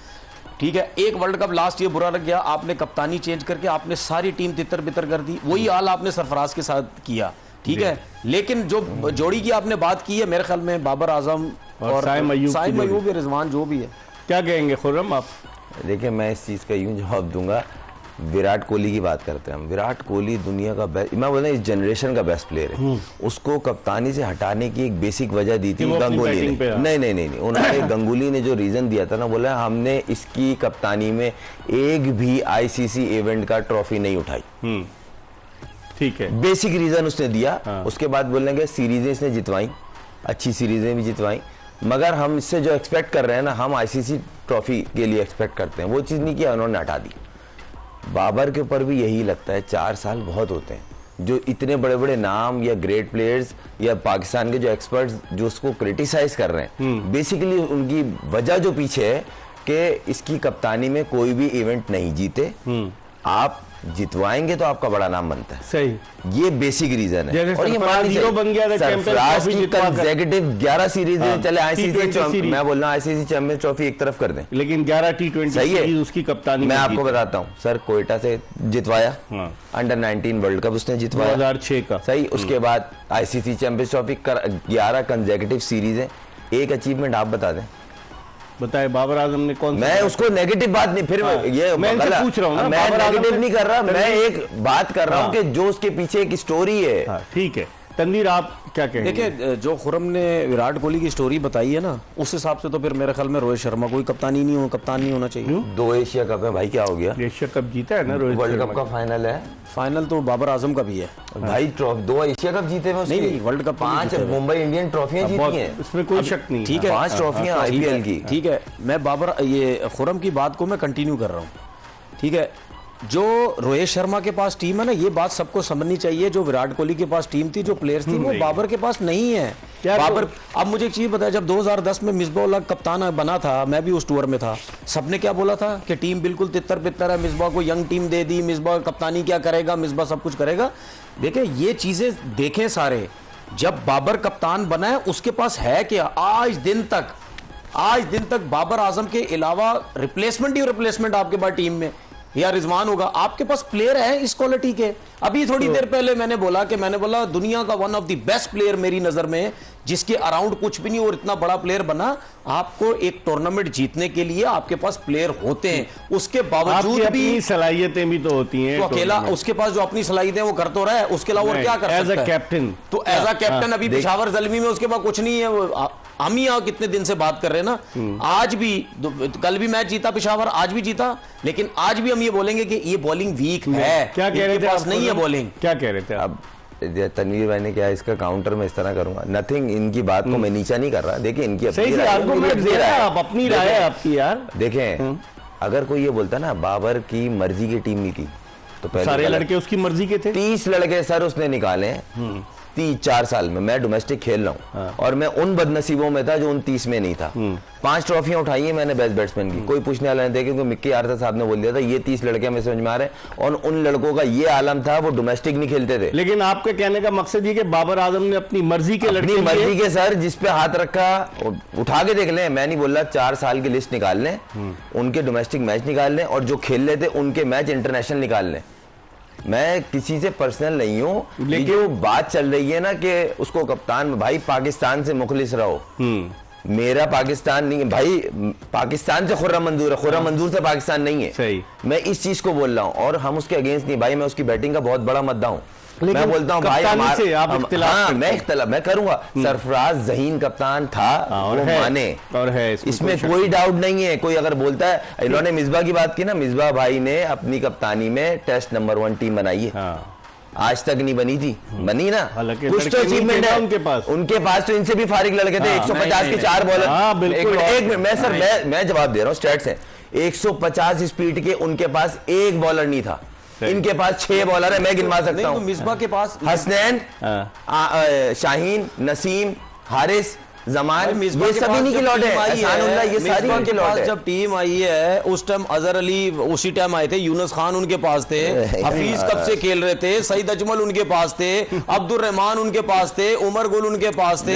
ठीक है। एक वर्ल्ड कप लास्ट ईयर बुरा लग गया, आपने कप्तानी चेंज करके आपने सारी टीम तितर बितर कर दी, वही हाल आपने सरफराज के साथ किया, ठीक है। लेकिन जो जोड़ी की आपने बात की है, मेरे ख्याल में बाबर आजम और साइम अयूब, रिजवान जो भी है, क्या कहेंगे खुर्रम आप? देखिए मैं इस चीज़ का यूं जवाब दूंगा विराट कोहली की बात करते हैं हम। विराट कोहली दुनिया का बेस्ट, मैं बोल रहा हूं इस जनरेशन का बेस्ट प्लेयर है। उसको कप्तानी से हटाने की एक बेसिक वजह दी थी गंगुली ने। नहीं, उन्होंने गंगुली ने जो रीजन दिया था ना, बोला हमने इसकी कप्तानी में एक भी आईसीसी इवेंट का ट्रॉफी नहीं उठाई। ठीक है, बेसिक रीजन उसने दिया। उसके बाद बोलने के सीरीजें इसने जितवाई, अच्छी सीरीजें भी जितवाई, मगर हम इससे जो एक्सपेक्ट कर रहे हैं ना, हम आईसीसी ट्रॉफी के लिए एक्सपेक्ट करते हैं, वो चीज नहीं किया, उन्होंने हटा दी। बाबर के ऊपर भी यही लगता है, 4 साल बहुत होते हैं। जो इतने बड़े बड़े नाम या ग्रेट प्लेयर्स या पाकिस्तान के जो एक्सपर्ट्स जो उसको क्रिटिसाइज कर रहे हैं, बेसिकली उनकी वजह जो पीछे है कि इसकी कप्तानी में कोई भी इवेंट नहीं जीते, आप जितवाएंगे तो आपका बड़ा नाम बनता है। सही, ये बेसिक रीजन है। और ये हीरो बन गया था, सरफराज की कंसेक्यूटिव 11 सीरीज चले आईसीसी, मैं बोल रहा हूं आईसीसी चैंपियंस ट्रॉफी एक तरफ कर दें, लेकिन 11 T20 सीरीज उसकी कप्तानी मैं आपको बताता हूं सर। कोयटा से जितवाया, अंडर 19 वर्ल्ड कप उसने जितवाया 2006 का। सही, उसके बाद ICC champions trophy 11 consecutive series है। एक अचीवमेंट आप बता दें, बताए बाबर आजम ने कौन? मैं उसको नेगेटिव बात नहीं, फिर ये मैं पूछ रहा हूँ ना, मैं नेगेटिव नहीं कर रहा, मैं एक बात कर रहा हूँ कि जो उसके पीछे एक स्टोरी है। ठीक है, तनवीर आप क्या कहेंगे? देखिए, जो खुरम ने विराट कोहली की स्टोरी बताई है ना, उस हिसाब से तो फिर मेरे ख्याल में रोहित शर्मा कोई कप्तान नहीं होना चाहिए। 2 एशिया कप है भाई, क्या हो गया? एशिया कप जीता है ना रोहित, वर्ल्ड कप का फाइनल है, फाइनल तो बाबर आजम का भी है भाई। 2 एशिया कप जीते हैं उसके, नहीं वर्ल्ड कप 5 मुंबई इंडियन ट्रॉफियां जीती हैं, इसमें कोई शक नहीं। ठीक है, 5 ट्रॉफियां आईपीएल की। ठीक है, मैं बाबर ये खुरम की बात को मैं कंटिन्यू कर रहा हूँ। ठीक है, जो रोहित शर्मा के पास टीम है ना, ये बात सबको समझनी चाहिए, जो विराट कोहली के पास टीम थी, जो प्लेयर्स थी, वो बाबर के पास नहीं है। बाबर, अब मुझे एक चीज बताया, जब 2010 में मिसबा कप्तान बना था, मैं भी उस टूर में था, सबने क्या बोला था कि टीम बिल्कुल तितर बितर है, मिसबा को यंग टीम दे दी, मिसबा कप्तानी क्या करेगा, मिसबा सब कुछ करेगा। देखिए, ये चीजें देखें सारे, जब बाबर कप्तान बना है उसके पास है क्या? आज दिन तक बाबर आजम के अलावा रिप्लेसमेंट आपके पास टीम में, या रिजवान होगा, आपके पास प्लेयर है इस क्वालिटी के। अभी थोड़ी देर पहले मैंने बोला दुनिया का one of the best player मेरी नजर में, जिसके अराउंड कुछ भी नहीं और इतना बड़ा प्लेयर बना। आपको एक टूर्नामेंट जीतने के लिए आपके पास प्लेयर होते हैं, उसके बावजूद भी सलाहियतें भी तो होती हैं। तो अकेला उसके पास जो अपनी सलाहियतें वो कर तो रहा है, उसके अलावा क्या कर सकता है? कैप्टन तो एज अ कैप्टन अभी पेशावर ज़ल्मी में उसके पास कुछ नहीं है। हम ही कितने दिन से बात कर रहे हैं ना, आज भी, कल भी मैच जीता पेशावर, आज भी जीता, लेकिन आज भी हम ये बोलेंगे कि ये बॉलिंग वीक है। क्या कह रहे थे? पास नहीं है बॉलिंग। क्या कह रहे थे? अब तनवीर भाई ने क्या, इसका काउंटर में इस तरह करूंगा, नथिंग, इनकी बात को मैं नीचा नहीं कर रहा। देखिए, इनकी अपनी राय है आपकी यार। देखें, अगर कोई ये बोलता ना बाबर की मर्जी की टीम नहीं थी, तो पहले सारे लड़के उसकी मर्जी के थे। 30 लड़के सर उसने निकाले 3-4 साल में। मैं डोमेस्टिक खेल रहा हूँ और मैं उन बदनसीबों में था जो उन 30 में नहीं था। 5 ट्रॉफियां उठाई है मैंने बेस्ट बैट्समैन की, कोई पूछने वाला नहीं था, क्योंकि मिक्की आर्थर साहब ने बोल दिया था ये 30 लड़के हमें समझ में आ रहे हैं, और उन लड़कों का ये आलम था वो डोमेस्टिक नहीं खेलते थे। लेकिन आपके कहने का मकसद ये कि बाबर आजम ने अपनी मर्जी के लड़के, मर्जी के सर, जिस पे हाथ रखा उठा के देख लें। मैं नहीं बोल रहा, 4 साल की लिस्ट निकाल लें, उनके डोमेस्टिक मैच निकाल लें, और जो खेल लेते उनके मैच इंटरनेशनल निकाल लें। मैं किसी से पर्सनल नहीं हूं, लेकिन जो बात चल रही है ना कि उसको कप्तान, भाई पाकिस्तान से मुखलिस रहो। मेरा पाकिस्तान नहीं है भाई, पाकिस्तान से खुर्रम मंजूर है, खुर्रम मंजूर से पाकिस्तान नहीं है। सही, मैं इस चीज को बोल रहा हूं, और हम उसके अगेंस्ट नहीं भाई, मैं उसकी बैटिंग का बहुत बड़ा मद्दा हूं। मैं बोलता हूं भाई, मैं करूंगा। सरफराज जहीन कप्तान था, और माने, और है, इसमें कोई डाउट नहीं है। कोई अगर बोलता है, इन्होंने मिसबा की बात की ना, मिसबा भाई ने अपनी कप्तानी में टेस्ट नंबर 1 टीम बनाई है। आज तक नहीं बनी थी, बनी ना, कुछ तो अचीवमेंट है उनके पास। तो इनसे भी फारिग लड़के थे, 150 के 4 बॉलर। एक मिनट, मैं सर मैं जवाब दे रहा हूँ, स्टैट्स है, 150 स्पीड के उनके पास एक बॉलर नहीं था, इनके पास 6 बॉलर है, मैं गिनवा सकता हूँ। मिसबा के पास हसनैन, शाहीन, नसीम, हारिस, जमान, ये सभी नहीं की लौट है, एहसानुल्लाह, ये सारी उनके लौट है। जब टीम आई है उस टाइम अजहर अली उसी टाइम आए थे, यूनुस खान उनके पास थे, हफीज कब से खेल रहे थे, सईद अजमल उनके पास थे, अब्दुल रहमान उनके पास थे, उमर गुल उनके पास थे,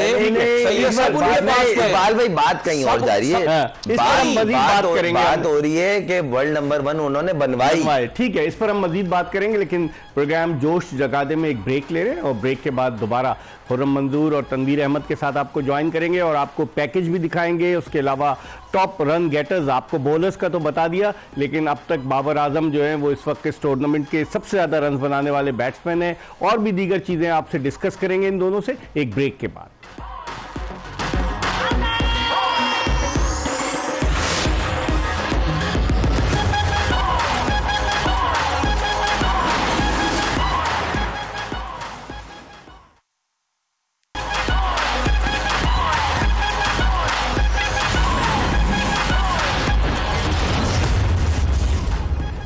इकबाल भाई बात कहीं और जा रही है। बात हो रही है कि वर्ल्ड नंबर 1 उन्होंने बनवाई। ठीक है, इस पर हम मजीद बात करेंगे, लेकिन प्रोग्राम जोश जगादे में एक ब्रेक ले रहे हैं, और ब्रेक के बाद दोबारा खुर्रम मंजूर और तनवीर अहमद के साथ आपको ज्वाइन करेंगे और आपको पैकेज भी दिखाएंगे। उसके अलावा टॉप रन गेटर्स, आपको बॉलर्स का तो बता दिया, लेकिन अब तक बाबर आजम जो है वो इस वक्त इस टूर्नामेंट के सबसे ज़्यादा रन बनाने वाले बैट्समैन हैं। और भी दीगर चीज़ें आपसे डिस्कस करेंगे इन दोनों से एक ब्रेक के बाद।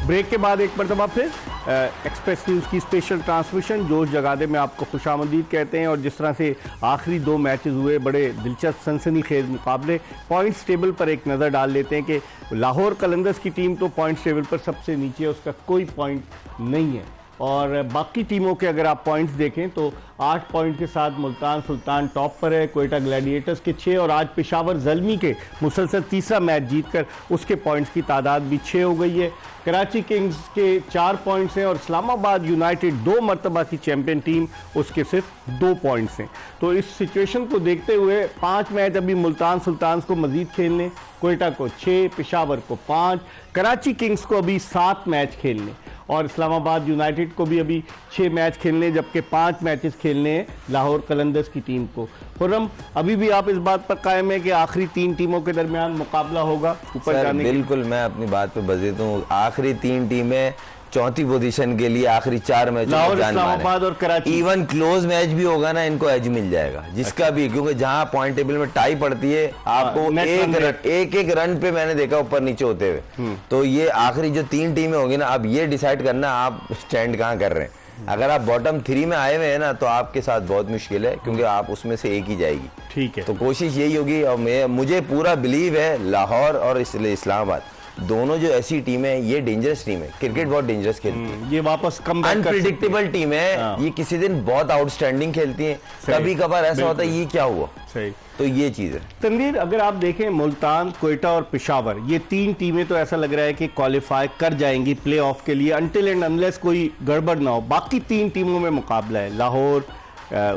ब्रेक के बाद एक मरतबा फिर एक्सप्रेस न्यूज़ की स्पेशल ट्रांसमिशन जोश जगादे में आपको खुशामदीद कहते हैं। और जिस तरह से आखिरी 2 मैचेस हुए, बड़े दिलचस्प सनसनीखेज मुकाबले, पॉइंट्स टेबल पर एक नज़र डाल लेते हैं कि लाहौर कलंदर्स की टीम तो पॉइंट्स टेबल पर सबसे नीचे है, उसका कोई पॉइंट नहीं है। और बाकी टीमों के अगर आप पॉइंट्स देखें तो 8 पॉइंट के साथ मुल्तान सुल्तान टॉप पर है, क्वेटा ग्लैडिएटर्स के 6 और आज पेशावर ज़ल्मी के मुसलसल तीसरा मैच जीतकर उसके पॉइंट्स की तादाद भी 6 हो गई है। कराची किंग्स के 4 पॉइंट्स हैं और इस्लामाबाद यूनाइटेड 2 मरतबा की चैंपियन टीम, उसके सिर्फ 2 पॉइंट्स हैं। तो इस सिचुएशन को देखते हुए 5 मैच अभी मुल्तान सुल्तान को मजीद खेलने, क्वेटा को 6, पेशावर को 5, कराची किंग्स को अभी 7 मैच खेलने और इस्लामाबाद यूनाइटेड को भी अभी 6 मैच खेलने, जबकि 5 मैचेस खेलने हैं लाहौर कलंदर्स की टीम को। खुर्रम, अभी भी आप इस बात पर कायम है कि आखिरी 3 टीमों के दरमियान मुकाबला होगा ऊपर जाने? बिल्कुल, मैं अपनी बात पे बजीद हूँ। आखिरी 3 टीमें चौथी पोजीशन के लिए आखिरी 4 मैच इस्लामाबाद और कराची, इवन क्लोज मैच भी होगा ना, इनको एज मिल जाएगा जिसका भी, क्योंकि जहां पॉइंट टेबल में टाई पड़ती है आपको एक रन पे मैंने देखा ऊपर नीचे होते हुए। तो ये आखिरी जो 3 टीमें होगी ना, अब ये डिसाइड करना आप स्टैंड कहां कर रहे हैं। अगर आप बॉटम 3 में आए हुए हैं ना तो आपके साथ बहुत मुश्किल है, क्योंकि आप उसमें से एक ही जाएगी। ठीक है, तो कोशिश यही होगी। और मुझे पूरा बिलीव है लाहौर और इस्लामाबाद दोनों जो ऐसी टीम है, ये डेंजरस टीम है, क्रिकेट बहुत डेंजरस खेलती है, ये वापस कम अनप्रिडिक्टेबल टीम है। ये किसी दिन बहुत आउटस्टैंडिंग खेलती है, कभी कभार ऐसा होता है ये क्या हुआ। सही, तो ये चीज है। तनवीर, अगर आप देखें मुल्तान, क्वेटा और पेशावर, ये 3 टीमें तो ऐसा लग रहा है कि क्वालिफाई कर जाएंगी प्ले ऑफ के लिए, अनटिल एंड अनलेस कोई गड़बड़ ना हो। बाकी 3 टीमों में मुकाबला है, लाहौर,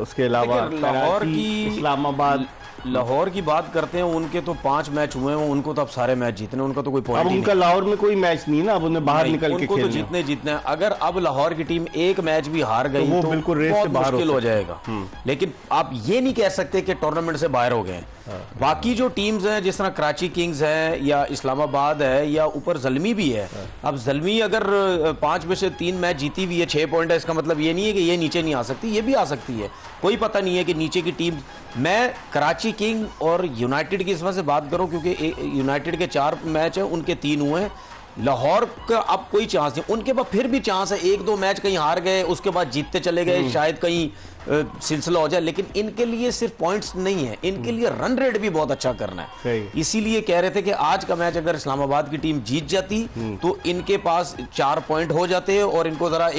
उसके अलावा लाहौर की, इस्लामाबाद। लाहौर की बात करते हैं, उनके तो 5 मैच हुए हैं, उनको तो अब सारे मैच जीतने, उनका तो कोई पॉइंट नहीं। उनका लाहौर में कोई मैच नहीं ना, अब उन्हें बाहर निकल के खेलना, तो जीतने हैं। अगर अब लाहौर की टीम एक मैच भी हार गई तो बिल्कुल रेस से बाहर मुश्किल हो जाएगा। लेकिन आप ये नहीं कह सकते कि टूर्नामेंट से बाहर हो गए। बाकी जो टीम्स हैं, जिस तरह कराची किंग्स है या इस्लामाबाद है या ऊपर ज़ल्मी भी है, अब ज़ल्मी अगर 5 में से 3 मैच जीती हुई है, 6 पॉइंट है, इसका मतलब ये नहीं है कि ये नीचे नहीं आ सकती, ये भी आ सकती है। कोई पता नहीं है कि नीचे की टीम, मैं कराची किंग और यूनाइटेड की इस वजह से बात करूं क्योंकि यूनाइटेड के 4 मैच हैं, उनके 3 हुए हैं। लाहौर का अब कोई चांस नहीं, उनके पास फिर भी चांस है, 1-2 मैच कहीं हार गए, उसके बाद जीतते चले गए, शायद कहीं सिलसिला हो जाए। लेकिन इनके लिए सिर्फ पॉइंट्स नहीं है, इनके लिए रन रेट भी बहुत अच्छा करना है। इसीलिए कह रहे थे कि आज का मैच अगर इस्लामाबाद की टीम जीत जाती तो इनके पास 4 पॉइंट हो जाते और इनको जरा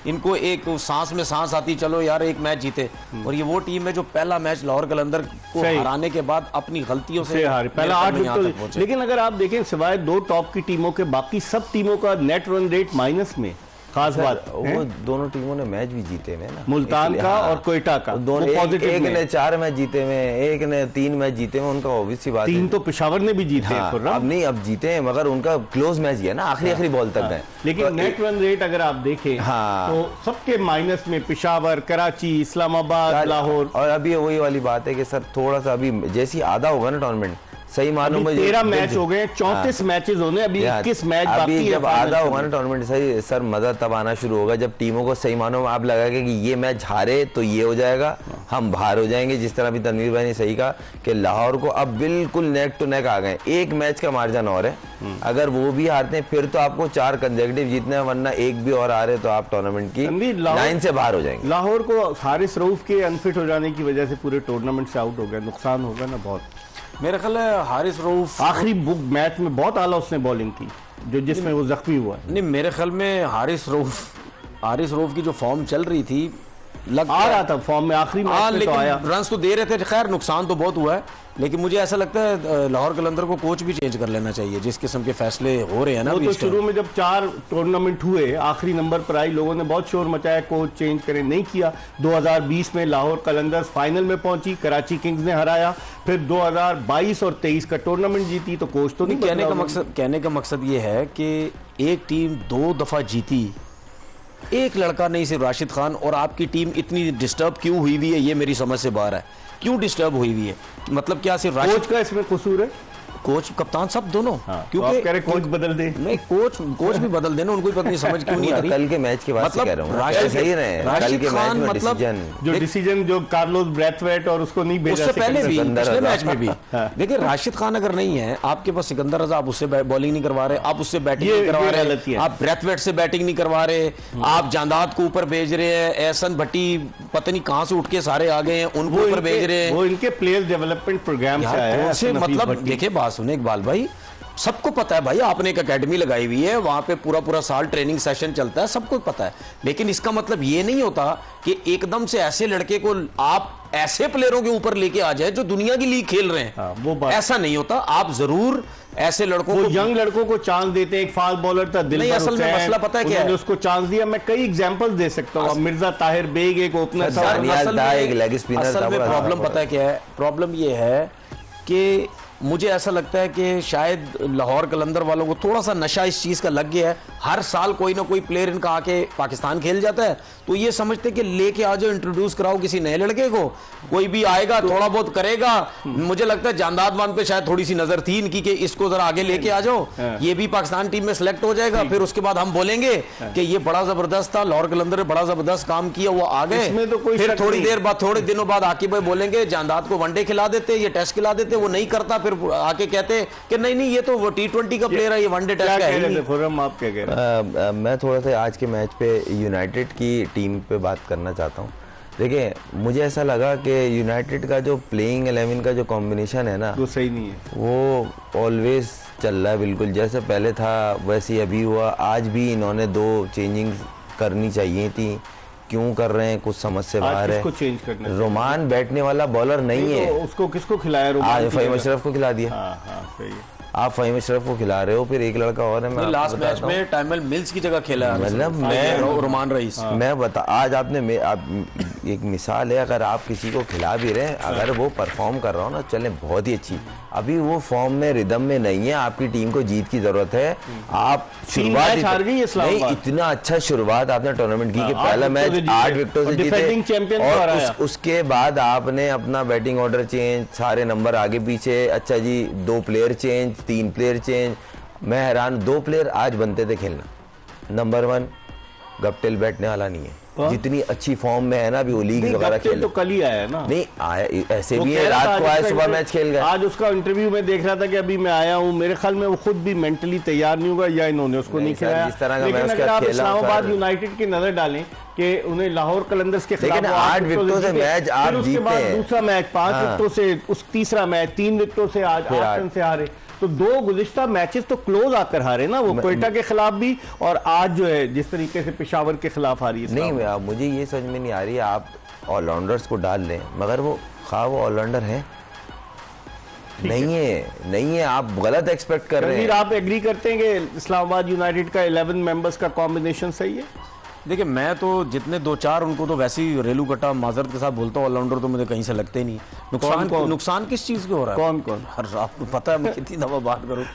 इनको एक सांस में सांस आती, चलो यार एक मैच जीते। और ये वो टीम है जो पहला मैच लाहौर कलंदर को हराने के बाद अपनी गलतियों से हारी, पहला 8 विकेट। लेकिन अगर आप देखें, सिवाय 2 टॉप की टीमों के बाकी सब टीमों का नेट रन रेट माइनस में। खास बात वो दोनों टीमों ने मैच भी जीते हुए ना, मुल्तान का और क्वेटा का, दोनों एक ने 4 मैच जीते हुए, एक ने 3 मैच जीते हुए, उनका ऑब्वियस सी बात है। 3 तो पेशावर ने भी जीते हैं। अब नहीं, अब जीते हैं, मगर उनका क्लोज मैच गया ना, आखिरी बॉल तक गए। लेकिन नेट रन रेट अगर आप देखें तो सबके माइनस में पेशावर, कराची, इस्लामाबाद, लाहौर। और अभी वही वाली बात है कि सर थोड़ा सा अभी जैसी आधा होगा ना टूर्नामेंट, सही मानों में 13 मैच हो गए, 34 मैचेस होने, अभी 21 मैच बाकी है। जब आधा होगा ना टूर्नामेंट, सही सर मजा तब आना शुरू होगा जब टीमों को सही मानों में आप लगाएंगे कि ये मैच हारे तो ये हो जाएगा, हम बाहर हो जाएंगे। जिस तरह भी तनवीर भाई ने सही कहा कि लाहौर को अब बिल्कुल नेक टू नेक आ गए, 1 मैच का मार्जिन और है। अगर वो भी हारते हैं फिर तो आपको 4 कंसेक्यूटिव जीतने हैं, वरना एक भी और हारे तो आप टूर्नामेंट की लाइन से बाहर हो जाएंगे। लाहौर को हारिस रऊफ के अनफिट हो जाने की वजह से पूरे टूर्नामेंट से आउट हो गया, नुकसान होगा ना बहुत। मेरा ख्याल है हारिस रऊफ आखिरी मैच में बहुत आला उसने बॉलिंग की, जिसमें वो जख्मी हुआ। नहीं, मेरे ख्याल में हारिस रऊफ की जो फॉर्म चल रही थी, आ रहा था फॉर्म में, आखिरी मैच में तो आया, रन तो दे रहे थे। खैर नुकसान तो बहुत हुआ है, लेकिन मुझे ऐसा लगता है लाहौर कलंदर को कोच भी चेंज कर लेना चाहिए, जिस किस्म के फैसले हो रहे हैं ना। तो शुरू में जब 4 टूर्नामेंट हुए, आखिरी नंबर पर आई, लोगों ने बहुत शोर मचाया कोच चेंज करें, नहीं किया। 2020 में लाहौर कलंदर्स फाइनल में पहुंची, कराची किंग्स ने हराया, फिर 2022 और 23 का टूर्नामेंट जीती, तो कोच तो नहीं। कहने का मकसद ये है कि एक टीम 2 दफा जीती, एक लड़का नहीं सिर्फ राशिद खान, और आपकी टीम इतनी डिस्टर्ब क्यों हुई हुई है ये मेरी समझ से बाहर है। क्यों डिस्टर्ब हुई हुई है, मतलब क्या सिर्फ कोच का इसमें कसूर है? कोच कप्तान सब दोनों। हाँ, क्योंकि तो कह रहे कोच बदल दे, नहीं कोच भी बदल देना, उनको पता नहीं समझ क्यों नहीं आ रही। कल के मैच के बाद मतलब कह रहा हूं सही रहे, कल के मैच में मतलब डिसीजन जो कार्लोस ब्रैथवेट और उसको नहीं भेजा, उससे पहले भी पिछले मैच में भी देखिए राशिद खान अगर नहीं है आपके पास, सिकंदर रजा, आप उससे बॉलिंग नहीं करवा रहे, आप उससे बैटिंग नहीं करवा रहे, आप ब्रैथवेट से बैटिंग नहीं करवा रहे, आप जांदाद को ऊपर भेज रहे हैं, एहसन भट्टी पता नहीं कहां से उठ के सारे आ गए हैं, उनको ऊपर भेज रहे हैं। वो इनके प्लेयर डेवलपमेंट प्रोग्राम से आया है। मतलब देखिए बात सुने इकबाल भाई, सबको पता है भाई आपने एक एकेडमी लगाई हुई है, वहां पे पूरा साल ट्रेनिंग सेशन चलता है, सबको पता है, लेकिन इसका मतलब ये नहीं होता कि एकदम से ऐसे लड़के को आप ऐसे प्लेयरों के ऊपर लेके आ जाए जो दुनिया की लीग खेल रहे हैं। हाँ, वो बात ऐसा नहीं होता। आप जरूर ऐसे लड़कों को, यंग लड़कों को चांस देते हैं। एक फास्ट बॉलर था दिलबर असल में मसला पता है क्या है, उसको चांस दिया। मैं कई एग्जांपल दे सकता हूँ, मिर्जा ताहिर बेग एक ओपनर था, एक लेग स्पिनर था। प्रॉब्लम पता है क्या है, प्रॉब्लम ये है कि मुझे ऐसा लगता है कि शायद लाहौर कलंदर वालों को थोड़ा सा नशा इस चीज़ का लग गया है। हर साल कोई ना कोई प्लेयर इनका आके पाकिस्तान खेल जाता है, तो ये समझते कि लेके आ जाओ, इंट्रोड्यूस कराओ किसी नए लड़के को, कोई भी आएगा थोड़ा बहुत करेगा। मुझे लगता है जांदाद वान पे शायद थोड़ी सी नजर थी इनकी कि इसको जरा आगे लेके आ जाओ, ये भी पाकिस्तान टीम में सिलेक्ट हो जाएगा, फिर उसके बाद हम बोलेंगे कि ये बड़ा जबरदस्त था, लाहौर कलंदर ने बड़ा जबरदस्त काम किया, वो आ गए। फिर थोड़ी देर बाद, थोड़े दिनों बाद आकिब भाई बोलेंगे जांदाद को वनडे खिला देते, ये टेस्ट खिला देते, वो नहीं करता, फिर आके कहते कि नहीं ये तो वो T20 का प्लेयर है, ये वनडे टेस्ट का है। खुर्रम आप क्या कह रहे हैं? मैं थोड़ा सा आज के मैच पे यूनाइटेड की टीम पे बात करना चाहता हूँ। देखिए मुझे ऐसा लगा कि यूनाइटेड का जो प्लेइंग 11 का जो कॉम्बिनेशन है ना, वो सही नहीं है। वो ऑलवेज चल रहा है बिल्कुल जैसे पहले था वैसे ही अभी हुआ। आज भी इन्होंने 2 चेंजिंग करनी चाहिए थी, क्यों कर रहे हैं कुछ समझ से बाहर है। चेंज करना, रोमान बैठने वाला बॉलर नहीं है। उसको किसको खिलाया? आज फ़हीम अशरफ को खिला दिया। सही है, आप फ़हीम अशरफ को खिला रहे हो, फिर एक लड़का और है। मैं लास्ट मैच में टाइमल मिल्स की जगह खेला है, मतलब मैं रोमान रईस। मैं बता आज आपने एक मिसाल है, अगर आप किसी को खिला भी रहे हैं, अगर वो परफॉर्म कर रहा हो ना, चले बहुत ही अच्छी। अभी वो फॉर्म में रिदम में नहीं है, आपकी टीम को जीत की जरूरत है। आप शुरुआत नहीं, इतना अच्छा शुरुआत आपने टूर्नामेंट की कि पहला मैच 8 विकेटों से जीते, और उसके बाद आपने अपना बैटिंग ऑर्डर चेंज, सारे नंबर आगे पीछे, अच्छा जी 2 प्लेयर चेंज, 3 प्लेयर चेंज। मैं हैरान, 2 प्लेयर आज बनते थे खेलना। नंबर 1 गप्टिल बैठने वाला नहीं है, जितनी अच्छी फॉर्म में है ना अभी वो लीग वगैरह खेल, तो कल ही आया ना। नहीं आया, ऐसे भी है, रात को आया, सुबह मैच खेल गया। आज उसका इंटरव्यू में देख रहा था कि अभी मैं आया हूँ, मेरे ख्याल में वो खुद भी मेंटली तैयार नहीं होगा या इन्होंने उसको नहीं खिलाया। जिस तरह का लेकिन अगर आप इस्लामाबाद यूनाइटेड की नजर डालें कि उन्हें लाहौर कलंदर्स के खिलाफ 8 विकेटों से मैच आप जीते, उसके बाद दूसरा मैच 5 विकेटों से, उस तीसरा मैच 3 विकेटों से, आज 8 रन से हारे। तो 2 गुज़िश्ता मैचेस तो क्लोज आकर हारे ना, वो क्वेटा के खिलाफ भी, और आज जो है जिस तरीके से पेशावर के खिलाफ हारी है। नहीं मुझे ये समझ में नहीं आ रही है, आप ऑलराउंडर्स को डाल लें मगर वो वो ऑलराउंडर है नहीं है, आप गलत एक्सपेक्ट कर रहे हैं। आप एग्री करते हैं कि इस्लामाबाद यूनाइटेड का 11 मेंबर्स का कॉम्बिनेशन सही है? देखिए मैं तो जितने 2-4 उनको तो वैसे ही रेलू कट्टा माजरत के साथ बोलता हूँ, ऑलराउंडर तो मुझे कहीं से लगते नहीं। नुकसान किस चीज़ के हो रहा है? कौन हर आपको पता है मैं कितनी दफा बात करूँ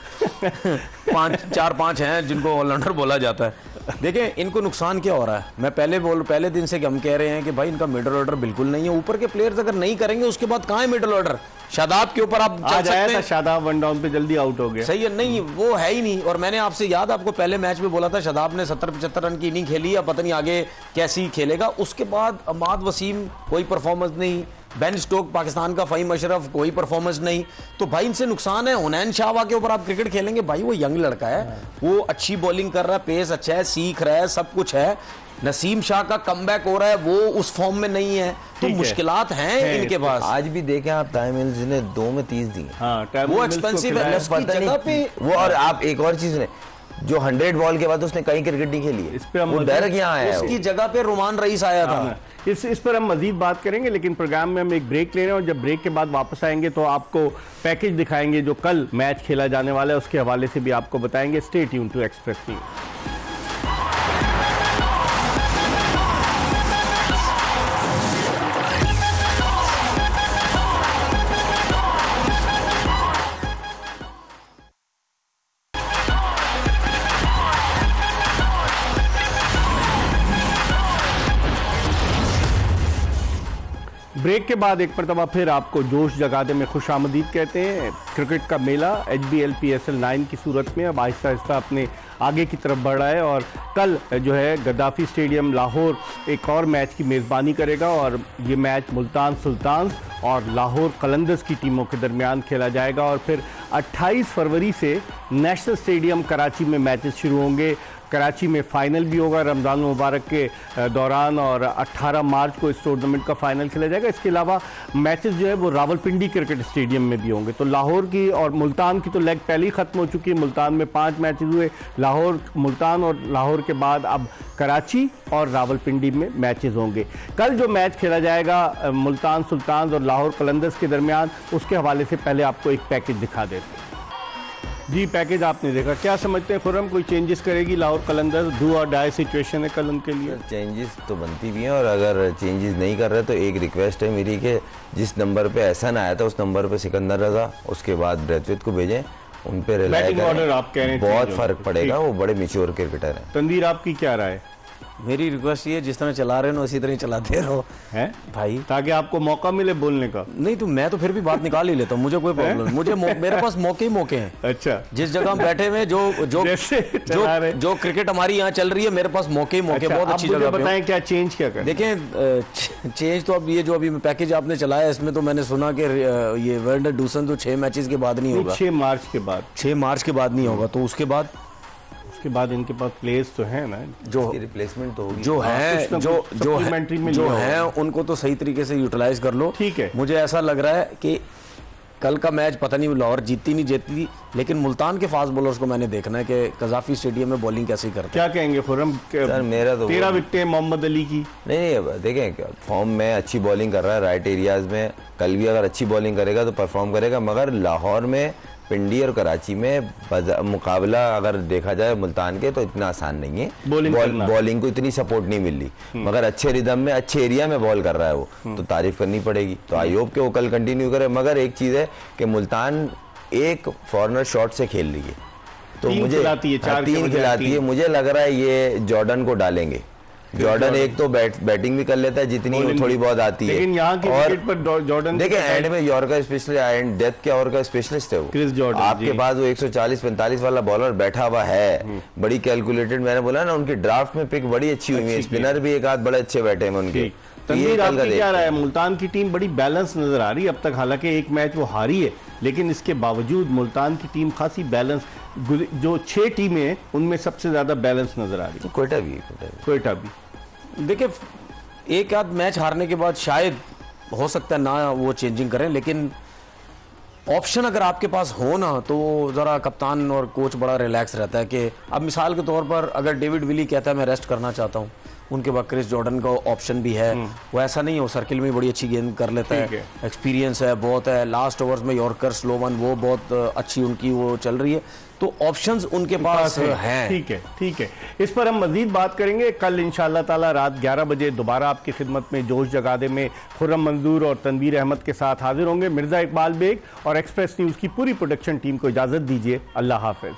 4-5 हैं जिनको ऑलराउंडर बोला जाता है। देखिए इनको नुकसान क्या हो रहा है, मैं पहले दिन से हम कह रहे हैं कि भाई इनका मिडल ऑर्डर बिल्कुल नहीं है। ऊपर के प्लेयर्स अगर नहीं करेंगे उसके बाद कहाँ है मिडल ऑर्डर? शादाब के ऊपर आप चल सकते हैं, शादाब 1 डाउन पे जल्दी आउट हो गया। सही है, नहीं वो है ही नहीं। और मैंने आपसे याद आपको पहले मैच में बोला था शादाब ने 70-75 रन की इनिंग खेली, या पता नहीं आगे कैसी खेलेगा। उसके बाद अमाद वसीम कोई परफॉर्मेंस नहीं, बेन स्टोक पाकिस्तान का, फ़हीम अशरफ कोई परफॉर्मेंस नहीं। तो भाई इनसे नुकसान है। हुनैन शाहवा के ऊपर आप क्रिकेट खेलेंगे, भाई वो यंग लड़का है, वो अच्छी बॉलिंग कर रहा है, पेस अच्छा है, सीख रहा है, सब कुछ है। नसीम शाह का कमबैक हो रहा है, वो उस फॉर्म में नहीं है, तो मुश्किलात हैं इनके पास। आज भी देखें आप, टाइम मिल्स ने 2 में 30 दी, हाँ, वो एक्सपेंसिव है जगह पे वो। और आप एक और चीज ने जो 100 बॉल के बाद उसने कहीं क्रिकेट नहीं खेली है, इस पे हम वो डायरेक्ट यहाँ आया है। उसकी जगह पे रुमान रईस आया था। इस पर हम मजीद बात करेंगे, लेकिन प्रोग्राम में हम एक ब्रेक ले रहे हैं और जब ब्रेक के बाद वापस आएंगे तो आपको पैकेज दिखाएंगे जो कल मैच खेला जाने वाला है, उसके हवाले से भी आपको बताएंगे। Stay tune to Express News. Break के बाद एक मरतबा फिर आपको जोश जगा दे में खुश आमदीद कहते हैं। क्रिकेट का मेला HBL PSL 9 की सूरत में अब आहिस्ता आहिस्ता अपने आगे की तरफ बढ़ रहा है और कल जो है गद्दाफी स्टेडियम लाहौर एक और मैच की मेज़बानी करेगा और ये मैच मुल्तान सुल्तान्स और लाहौर कलंदर्स की टीमों के दरमियान खेला जाएगा और फिर 28 फरवरी से नेशनल स्टेडियम कराची में मैचेस शुरू होंगे। कराची में फाइनल भी होगा रमज़ान मुबारक के दौरान और 18 मार्च को इस टूर्नामेंट का फाइनल खेला जाएगा। इसके अलावा मैचेस जो है वो रावलपिंडी क्रिकेट स्टेडियम में भी होंगे। तो लाहौर की और मुल्तान की तो लेग पहले ही ख़त्म हो चुकी है। मुल्तान में 5 मैचेस हुए, लाहौर, मुल्तान और लाहौर के बाद अब कराची और रावलपिंडी में मैचेस होंगे। कल जो मैच खेला जाएगा मुल्तान सुल्तान्स और लाहौर कलंदर्स के दरमियान, उसके हवाले से पहले आपको एक पैकेज दिखा देते हैं। जी, पैकेज आपने देखा, क्या समझते हैं खुर्रम, कोई चेंजेस करेगी लाहौर कलंदर्स? डू और डाई सिचुएशन है कल उनके लिए। चेंजेस तो बनती भी हैं और अगर चेंजेस नहीं कर रहे तो एक रिक्वेस्ट है मेरी कि जिस नंबर पे एहसन आया था उस नंबर पे सिकंदर रजा, उसके बाद ब्रैथवेट को भेजें, उन पे रिलाय करें। आप कह रहे हैं बहुत फर्क पड़ेगा, वो बड़े मैच्योर क्रिकेटर हैं। तनवीर, आपकी क्या राय? मेरी रिक्वेस्ट ये, जिस तरह चला रहे हो उसी तरह चलाते रहो हैं भाई, ताकि आपको मौका मिले बोलने का। नहीं तो मैं तो फिर भी बात निकाल ही लेता हूँ, मुझे कोई प्रॉब्लम, मुझे मेरे पास मौके ही मौके हैं। अच्छा, जिस जगह हम बैठे हुए जो क्रिकेट हमारी यहाँ चल रही है, मेरे पास मौके ही मौके। बहुत अच्छी जगह। बताएं क्या चेंज क्या करें? देखें चेंज तो अब ये जो अभी पैकेज आपने चलाया इसमें तो मैंने सुना कि ये वर्ल्ड डूसन तो 6 मैचेस के बाद नहीं होगा, 6 मार्च के बाद, 6 मार्च के बाद नहीं होगा। तो उसके बाद इनके पास प्लेयर्स तो है ना, जो रिप्लेसमेंट तो होगी, जो है उनको तो सही तरीके से यूटिलाइज कर लो। ठीक है, मुझे ऐसा लग रहा है कि कल का मैच पता नहीं लाहौर जीती नहीं जीती, लेकिन मुल्तान के फास्ट बॉलर्स को मैंने देखना है कि कजाफी स्टेडियम में बॉलिंग कैसे करते हैं। क्या कहेंगे खुर्रम? सर मेरा तो 13 विकेटें मोहम्मद अली की। नहीं, देखें फॉर्म में अच्छी बॉलिंग कर रहा है राइट एरियाज में, कल भी अगर अच्छी बॉलिंग करेगा तो परफॉर्म करेगा, मगर लाहौर में, पिंडी और कराची में मुकाबला अगर देखा जाए मुल्तान के तो इतना आसान नहीं है। बॉलिंग को इतनी सपोर्ट नहीं मिल रही, मगर अच्छे रिदम में अच्छे एरिया में बॉल कर रहा है वो, तो तारीफ करनी पड़ेगी। तो आई होप कि वो कल कंटिन्यू करे। मगर एक चीज है कि मुल्तान एक फॉर्नर शॉट से खेल रही है, तो मुझे 3 खिलाती है। मुझे लग रहा है ये जॉर्डन को डालेंगे। जॉर्डन एक तो बैटिंग भी कर लेता है जितनी वो थोड़ी बहुत आती है, लेकिन यहाँ की विकेट पर जॉर्डन देखिए एंड में यॉर्कर स्पेशलिस्ट, एंड डेथ के और का स्पेशलिस्ट है वो क्रिस जॉर्डन। आपके पास वो 140-45 वाला बॉलर बैठा हुआ है, बड़ी कैलकुलेटेड। मैंने बोला ना उनकी ड्राफ्ट में पिक बड़ी अच्छी हुई है, स्पिनर भी एक आध बड़े अच्छे बैठे हैं उनके। तनवीर, आपकी क्या राय है? मुल्तान की टीम बड़ी बैलेंस नजर आ रही है अब तक, हालांकि एक मैच वो हारी है, लेकिन इसके बावजूद मुल्तान की टीम खासी बैलेंस, जो 6 टीमें हैं उनमें सबसे ज्यादा बैलेंस नजर आ रही है। क्वेटा भी देखिए, एक आध मैच हारने के बाद शायद हो सकता है ना वो चेंजिंग करें, लेकिन ऑप्शन अगर आपके पास हो ना तो ज़रा कप्तान और कोच बड़ा रिलैक्स रहता है कि अब मिसाल के तौर पर अगर डेविड विली कहता है मैं रेस्ट करना चाहता हूँ, उनके बाद क्रिस जॉर्डन का ऑप्शन भी है, वो ऐसा नहीं है, वो सर्किल में बड़ी अच्छी गेंद कर लेता है, एक्सपीरियंस है बहुत है, लास्ट ओवर्स में यॉर्कर स्लो वन वो बहुत अच्छी उनकी वो चल रही है, तो ऑप्शंस उनके पास हैं। ठीक है, इस पर हम मजीद बात करेंगे कल इंशाअल्लाह ताला रात 11 बजे दोबारा आपकी खिदमत में जोश जगादे में खुर्रम मंजूर और तनवीर अहमद के साथ हाजिर होंगे। मिर्जा इकबाल बेग और एक्सप्रेस न्यूज़ की पूरी प्रोडक्शन टीम को इजाज़त दीजिए। अल्लाह हाफिज़।